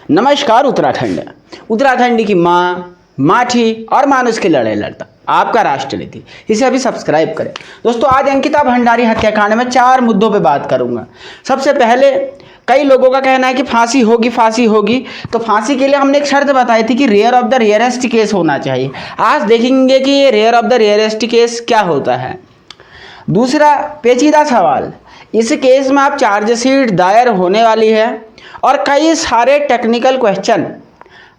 नमस्कार। उत्तराखंड की माँ, माठी और मानुष के लड़ाई लड़ता आपका राष्ट्रनीति, इसे अभी सब्सक्राइब करें। दोस्तों, आज अंकिता भंडारी हत्याकांड में 4 मुद्दों पे बात करूंगा। सबसे पहले, कई लोगों का कहना है कि फांसी होगी। तो फांसी के लिए हमने एक शर्त बताई थी कि rare of the rarest case होना चाहिए। आज देखेंगे कि ये rare of the rarest case क्या होता है। दूसरा पेचीदा सवाल, इस केस में आप चार्जशीट दायर होने वाली है और कई सारे टेक्निकल क्वेश्चन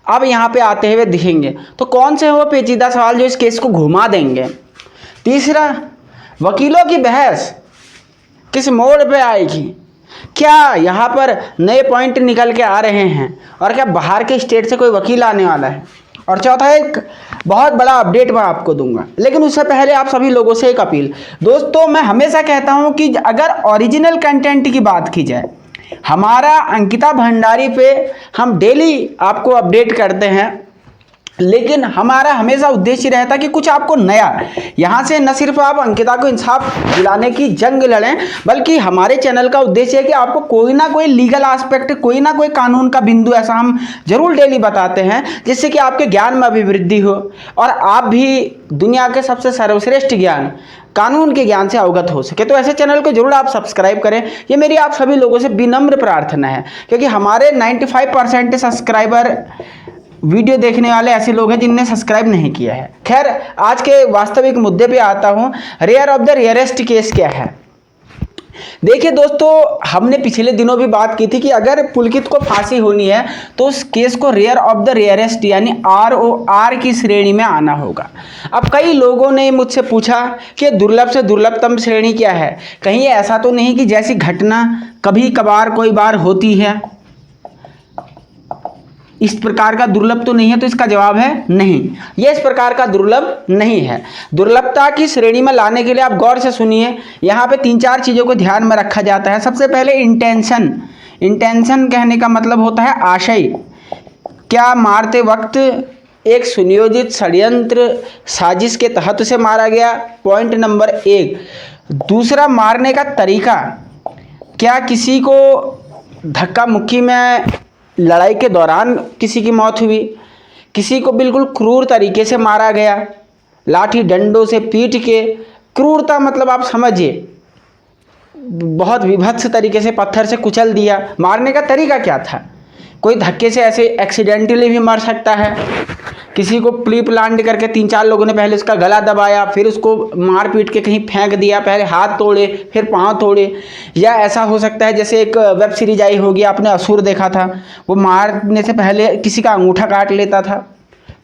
अब यहाँ पे आते हुए दिखेंगे। तो कौन से हैं वो पेचीदा सवाल जो इस केस को घुमा देंगे। तीसरा, वकीलों की बहस किस मोड़ पे आएगी, क्या यहाँ पर नए पॉइंट निकल के आ रहे हैं और क्या बाहर के स्टेट से कोई वकील आने वाला है। और चौथा, एक बहुत बड़ा अपडेट मैं आपको दूंगा। लेकिन उससे पहले आप सभी लोगों से एक अपील। दोस्तों, मैं हमेशा कहता हूं कि अगर ओरिजिनल कंटेंट की बात की जाए, हमारा अंकिता भंडारी पे हम डेली आपको अपडेट करते हैं, लेकिन हमारा हमेशा उद्देश्य रहता है कि कुछ आपको नया यहाँ से न सिर्फ आप अंकिता को इंसाफ दिलाने की जंग लड़ें, बल्कि हमारे चैनल का उद्देश्य है कि आपको कोई ना कोई लीगल एस्पेक्ट, कोई ना कोई कानून का बिंदु ऐसा हम जरूर डेली बताते हैं, जिससे कि आपके ज्ञान में अभिवृद्धि हो और आप भी दुनिया के सबसे सर्वश्रेष्ठ ज्ञान, कानून के ज्ञान से अवगत हो सके। तो ऐसे चैनल को जरूर आप सब्सक्राइब करें, ये मेरी आप सभी लोगों से विनम्र प्रार्थना है, क्योंकि हमारे 95% सब्सक्राइबर वीडियो देखने वाले ऐसे लोग हैं जिनने सब्सक्राइब नहीं किया है। खैर, आज के वास्तविक मुद्दे पे आता हूं। Rare of the rarest case क्या है। देखिए दोस्तों, हमने पिछले दिनों भी बात की थी कि अगर पुलकित को फांसी होनी है तो उस केस को रेयर ऑफ द रेयरेस्ट यानी ROR की श्रेणी में आना होगा। अब कई लोगों ने मुझसे पूछा कि दुर्लभ से दुर्लभतम श्रेणी क्या है, कहीं ऐसा तो नहीं कि जैसी घटना कभी कभार कोई बार होती है, इस प्रकार का दुर्लभ तो नहीं है। तो इसका जवाब है नहीं, यह इस प्रकार का दुर्लभ नहीं है। दुर्लभता की श्रेणी में लाने के लिए आप गौर से सुनिए, यहाँ पे 3-4 चीज़ों को ध्यान में रखा जाता है। सबसे पहले इंटेंशन कहने का मतलब होता है आशय। क्या मारते वक्त एक सुनियोजित षड्यंत्र साजिश के तहत उसे मारा गया, पॉइंट नंबर 1। दूसरा, मारने का तरीका, क्या किसी को धक्का मुक्की में लड़ाई के दौरान किसी की मौत हुई, किसी को बिल्कुल क्रूर तरीके से मारा गया, लाठी डंडों से पीट के, क्रूरता मतलब आप समझिए बहुत विभत्स तरीके से पत्थर से कुचल दिया। मारने का तरीका क्या था, कोई धक्के से ऐसे एक्सीडेंटली भी मर सकता है, किसी को प्री प्लान्ड करके 3-4 लोगों ने पहले उसका गला दबाया, फिर उसको मार पीट के कहीं फेंक दिया, पहले हाथ तोड़े फिर पांव तोड़े। या ऐसा हो सकता है जैसे एक वेब सीरीज आई होगी, आपने असुर देखा था, वो मारने से पहले किसी का अंगूठा काट लेता था।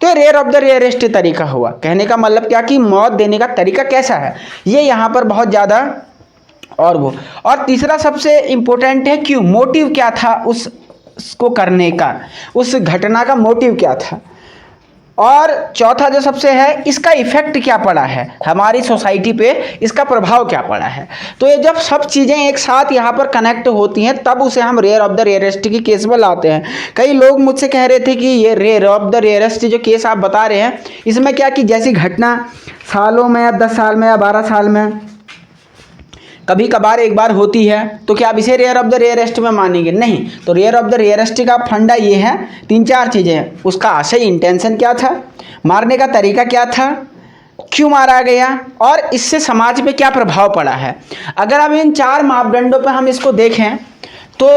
तो रेयर ऑफ द रेयरेस्ट तरीका हुआ। कहने का मतलब क्या कि मौत देने का तरीका कैसा है, ये यहाँ पर बहुत ज़्यादा और तीसरा सबसे इम्पोर्टेंट है, क्यों, मोटिव क्या था उसको करने का, उस घटना का मोटिव क्या था। और चौथा जो सबसे है, इसका इफेक्ट क्या पड़ा है हमारी सोसाइटी पे, इसका प्रभाव क्या पड़ा है। तो ये जब सब चीज़ें एक साथ यहाँ पर कनेक्ट होती हैं तब उसे हम रेयर ऑफ द रेयरेस्ट की केस में लाते हैं। कई लोग मुझसे कह रहे थे कि ये रेयर ऑफ द रेयरेस्ट जो केस आप बता रहे हैं, इसमें क्या कि जैसी घटना सालों में या 10 साल में या 12 साल में कभी कभार एक बार होती है, तो क्या आप इसे रेयर ऑफ द रेयरेस्ट में मानेंगे? नहीं। तो रेयर ऑफ द रेयरेस्ट का फंडा ये है, 3-4 चीज़ें हैं। उसका आशय, इंटेंशन क्या था, मारने का तरीका क्या था, क्यों मारा गया, और इससे समाज पे क्या प्रभाव पड़ा है। अगर हम इन 4 मापदंडों पर हम इसको देखें तो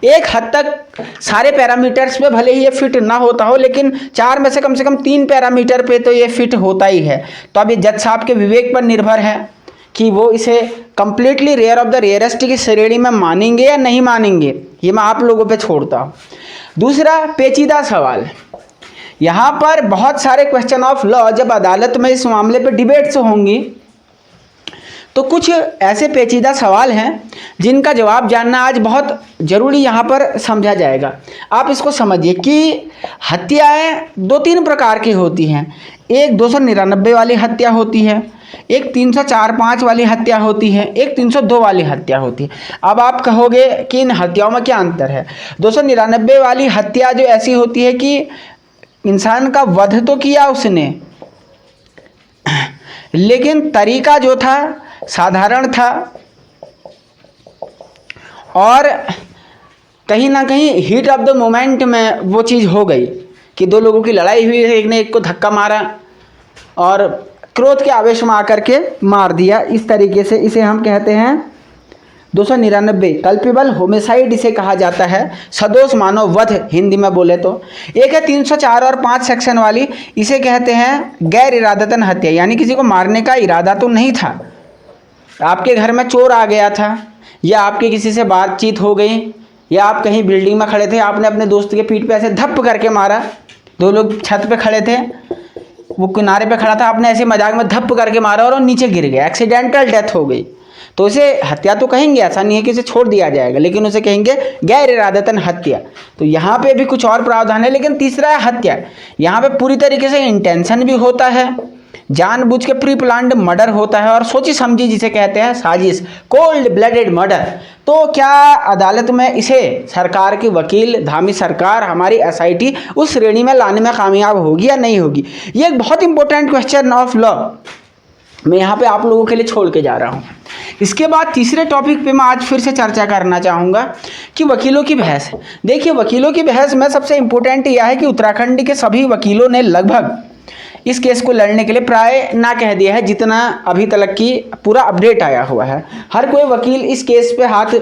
एक हद तक सारे पैरामीटर्स पे भले ही ये फिट ना होता हो, लेकिन 4 में से कम 3 पैरामीटर पे तो ये फिट होता ही है। तो अब ये जज साहब के विवेक पर निर्भर है कि वो इसे completely rare of the rarest की श्रेणी में मानेंगे या नहीं मानेंगे, ये मैं आप लोगों पे छोड़ता हूँ। दूसरा पेचीदा सवाल, यहाँ पर बहुत सारे क्वेश्चन ऑफ लॉ जब अदालत में इस मामले पे डिबेट्स होंगी, तो कुछ ऐसे पेचीदा सवाल हैं जिनका जवाब जानना आज बहुत ज़रूरी यहाँ पर समझा जाएगा। आप इसको समझिए कि हत्याएं 2-3 प्रकार की होती हैं। एक 299 वाली हत्या होती है, एक 304-5 वाली हत्या होती है, एक 302 वाली हत्या होती है। अब आप कहोगे कि इन हत्याओं में क्या अंतर है। 299 वाली हत्या जो ऐसी होती है कि इंसान का वध तो किया उसने, लेकिन तरीका जो था साधारण था और कहीं ना कहीं हीट ऑफ द मोमेंट में वो चीज़ हो गई कि दो लोगों की लड़ाई हुई है, एक ने एक को धक्का मारा और क्रोध के आवेश में आकर के मार दिया। इस तरीके से इसे हम कहते हैं 299 कल्पेबल होमिसाइड इसे कहा जाता है, सदोष मानव वध हिंदी में बोले तो। एक है 304 और 5 सेक्शन वाली, इसे कहते हैं गैर इरादतन हत्या, यानी किसी को मारने का इरादा तो नहीं था, आपके घर में चोर आ गया था या आपके किसी से बातचीत हो गई या आप कहीं बिल्डिंग में खड़े थे, आपने अपने दोस्त के पीठ पे ऐसे धप्प करके मारा, दो लोग छत पे खड़े थे, वो किनारे पे खड़ा था, आपने ऐसे मजाक में धप्प करके मारा और वो नीचे गिर गया, एक्सीडेंटल डेथ हो गई, तो इसे हत्या तो कहेंगे, ऐसा नहीं है कि इसे छोड़ दिया जाएगा, लेकिन उसे कहेंगे गैर इरादतन हत्या। तो यहाँ पे भी कुछ और प्रावधान है, लेकिन तीसरा है हत्या। यहाँ पे पूरी तरीके से इंटेंशन भी होता है, जानबूझ के प्री प्लान्ड मर्डर होता है और सोची समझी जिसे कहते हैं साजिश, कोल्ड ब्लडेड मर्डर। तो क्या अदालत में इसे सरकार की वकील, धामी सरकार, हमारी एसआईटी उस श्रेणी में लाने में कामयाब होगी या नहीं होगी? ये एक बहुत इंपॉर्टेंट क्वेश्चन ऑफ लॉ मैं यहाँ पे आप लोगों के लिए छोड़ के जा रहा हूँ। इसके बाद तीसरे टॉपिक पे मैं आज फिर से चर्चा करना चाहूँगा कि वकीलों की बहस। देखिए, वकीलों की बहस में सबसे इम्पोर्टेंट यह है कि उत्तराखंड के सभी वकीलों ने लगभग इस केस को लड़ने के लिए प्राय ना कह दिया है, जितना अभी तक की पूरा अपडेट आया हुआ है। हर कोई वकील इस केस पे हाथ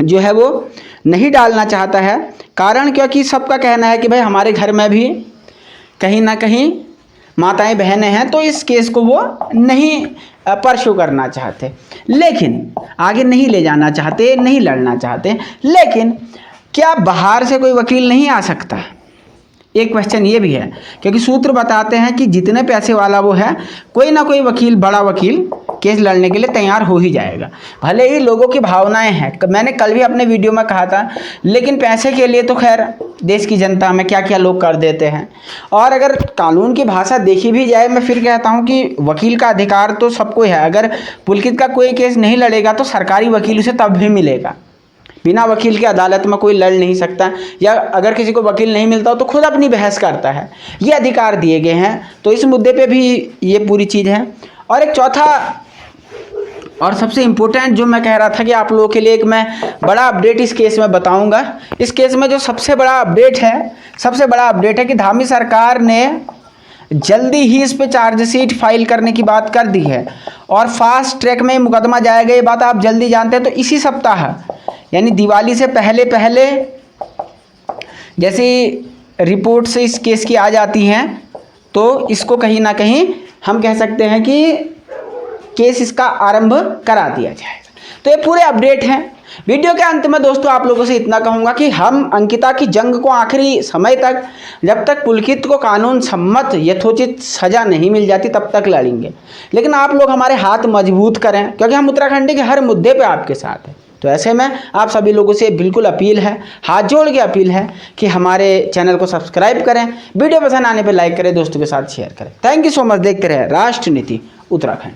जो है वो नहीं डालना चाहता है। कारण क्योंकि सबका कहना है कि भाई हमारे घर में भी कहीं ना कहीं माताएं बहनें हैं, तो इस केस को वो नहीं परस्यू करना चाहते, लेकिन आगे नहीं ले जाना चाहते, नहीं लड़ना चाहते। लेकिन क्या बाहर से कोई वकील नहीं आ सकता? एक क्वेश्चन ये भी है, क्योंकि सूत्र बताते हैं कि जितने पैसे वाला वो है, कोई ना कोई वकील, बड़ा वकील केस लड़ने के लिए तैयार हो ही जाएगा। भले ही लोगों की भावनाएं हैं, मैंने कल भी अपने वीडियो में कहा था, लेकिन पैसे के लिए तो खैर देश की जनता में क्या क्या लोग कर देते हैं। और अगर कानून की भाषा देखी भी जाए, मैं फिर कहता हूँ कि वकील का अधिकार तो सबको है। अगर पुलकित का कोई केस नहीं लड़ेगा तो सरकारी वकील उसे तब भी मिलेगा। बिना वकील के अदालत में कोई लड़ नहीं सकता, या अगर किसी को वकील नहीं मिलता हो तो खुद अपनी बहस करता है। ये अधिकार दिए गए हैं, तो इस मुद्दे पे भी ये पूरी चीज़ है। और एक चौथा और सबसे इम्पोर्टेंट जो मैं कह रहा था कि आप लोगों के लिए एक मैं बड़ा अपडेट इस केस में बताऊंगा। इस केस में जो सबसे बड़ा अपडेट है कि धामी सरकार ने जल्दी ही इस पे चार्जशीट फाइल करने की बात कर दी है और फास्ट ट्रैक में मुकदमा जाएगा। ये बात आप जल्दी जानते हैं। तो इसी सप्ताह यानी दिवाली से पहले पहले जैसे रिपोर्ट से इस केस की आ जाती हैं, तो इसको कहीं ना कहीं हम कह सकते हैं कि केस इसका आरंभ करा दिया जाएगा। तो ये पूरे अपडेट हैं। वीडियो के अंत में दोस्तों आप लोगों से इतना कहूँगा कि हम अंकिता की जंग को आखिरी समय तक, जब तक पुलकित को कानून सम्मत यथोचित सज़ा नहीं मिल जाती, तब तक लड़ेंगे। लेकिन आप लोग हमारे हाथ मजबूत करें, क्योंकि हम उत्तराखंड के हर मुद्दे पे आपके साथ हैं। तो ऐसे में आप सभी लोगों से बिल्कुल अपील है, हाथ जोड़ के अपील है कि हमारे चैनल को सब्सक्राइब करें, वीडियो पसंद आने पर लाइक करें, दोस्तों के साथ शेयर करें। Thank you so much. देखते रहे राष्ट्रनीति उत्तराखंड।